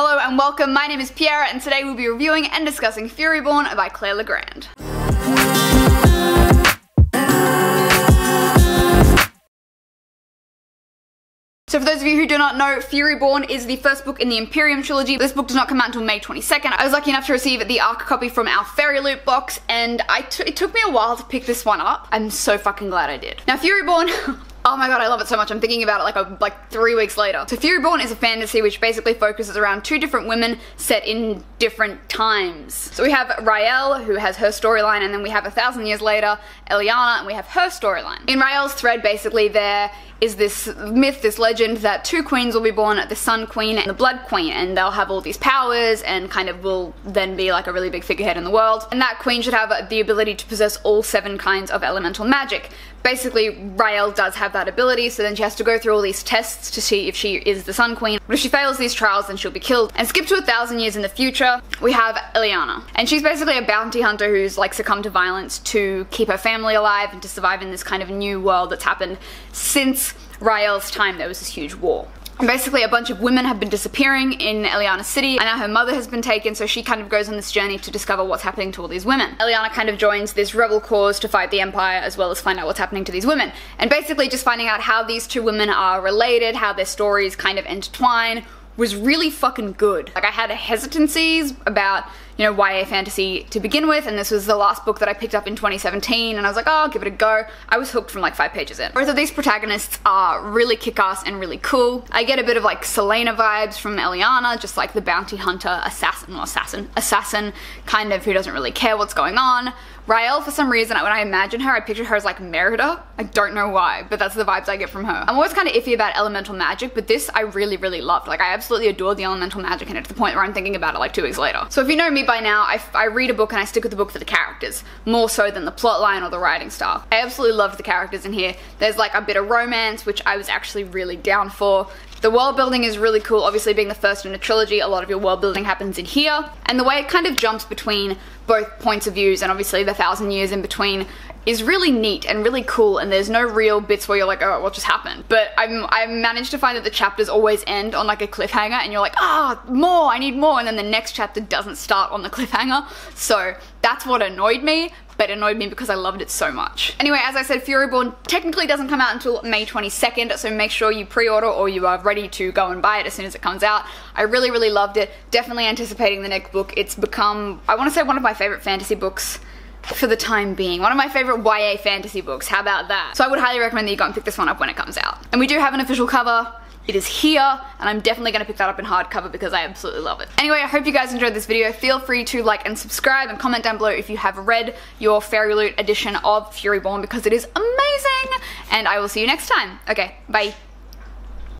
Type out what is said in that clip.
Hello and welcome, my name is Piera and today we'll be reviewing and discussing Furyborn by Legrand. So for those of you who do not know, Furyborn is the first book in the Imperium trilogy. This book does not come out until May 22nd. I was lucky enough to receive the ARC copy from our Fairy Loot box, and it took me a while to pick this one up. I'm so fucking glad I did. Now Furyborn, oh my god, I love it so much. I'm thinking about it like 3 weeks later. So Furyborn is a fantasy which basically focuses around two different women set in different times. So we have Raelle, who has her storyline, and then we have 1,000 years later, Eliana, and we have her storyline. In Raelle's thread, basically, there is this myth, this legend, that two queens will be born, the Sun Queen and the Blood Queen, and they'll have all these powers and kind of will then be like a really big figurehead in the world. And that queen should have the ability to possess all 7 kinds of elemental magic. Basically, Raelle does have that ability, so then she has to go through all these tests to see if she is the Sun Queen. But if she fails these trials, then she'll be killed. And skip to 1,000 years in the future, we have Eliana. And she's basically a bounty hunter who's like succumbed to violence to keep her family alive and to survive in this kind of new world that's happened since Raelle's time. There was this huge war. And basically a bunch of women have been disappearing in Eliana's city, and now her mother has been taken, so she kind of goes on this journey to discover what's happening to all these women. Eliana kind of joins this rebel cause to fight the Empire, as well as find out what's happening to these women. And basically just finding out how these two women are related, how their stories kind of intertwine, was really fucking good. Like, I had hesitancies about, you know, YA fantasy to begin with, and this was the last book that I picked up in 2017, and I was like, oh, I'll give it a go. I was hooked from like 5 pages in. Both of these protagonists are really kick-ass and really cool. I get a bit of like Selena vibes from Eliana, just like the bounty hunter, assassin, kind of, who doesn't really care what's going on. Raelle, for some reason, when I imagine her, I picture her as like Merida. I don't know why, but that's the vibes I get from her. I'm always kind of iffy about elemental magic, but this I really, really loved. Like, I absolutely adored the elemental magic in it, to the point where I'm thinking about it like 2 weeks later. So if you know me by now, I read a book and I stick with the book for the characters, more so than the plotline or the writing style. I absolutely loved the characters in here. There's like a bit of romance, which I was actually really down for. The world building is really cool. Obviously, being the first in a trilogy, a lot of your world building happens in here. And the way it kind of jumps between both points of views, and obviously the 1,000 years in between, is really neat and really cool, and there's no real bits where you're like, oh, what just happened? But I've managed to find that the chapters always end on like a cliffhanger, and you're like, ah, more, I need more, and then the next chapter doesn't start on the cliffhanger. So that's what annoyed me, but it annoyed me because I loved it so much. Anyway, as I said, Furyborn technically doesn't come out until May 22nd, so make sure you pre-order or you are ready to go and buy it as soon as it comes out. I really, really loved it. Definitely anticipating the next book. It's become, I want to say, one of my favorite fantasy books for the time being. One of my favorite YA fantasy books, how about that? So I would highly recommend that you go and pick this one up when it comes out. And we do have an official cover. It is here, and I'm definitely going to pick that up in hardcover because I absolutely love it. Anyway, I hope you guys enjoyed this video. Feel free to like and subscribe and comment down below if you have read your Fairy Loot edition of Furyborn, because it is amazing, and I will see you next time. Okay, bye.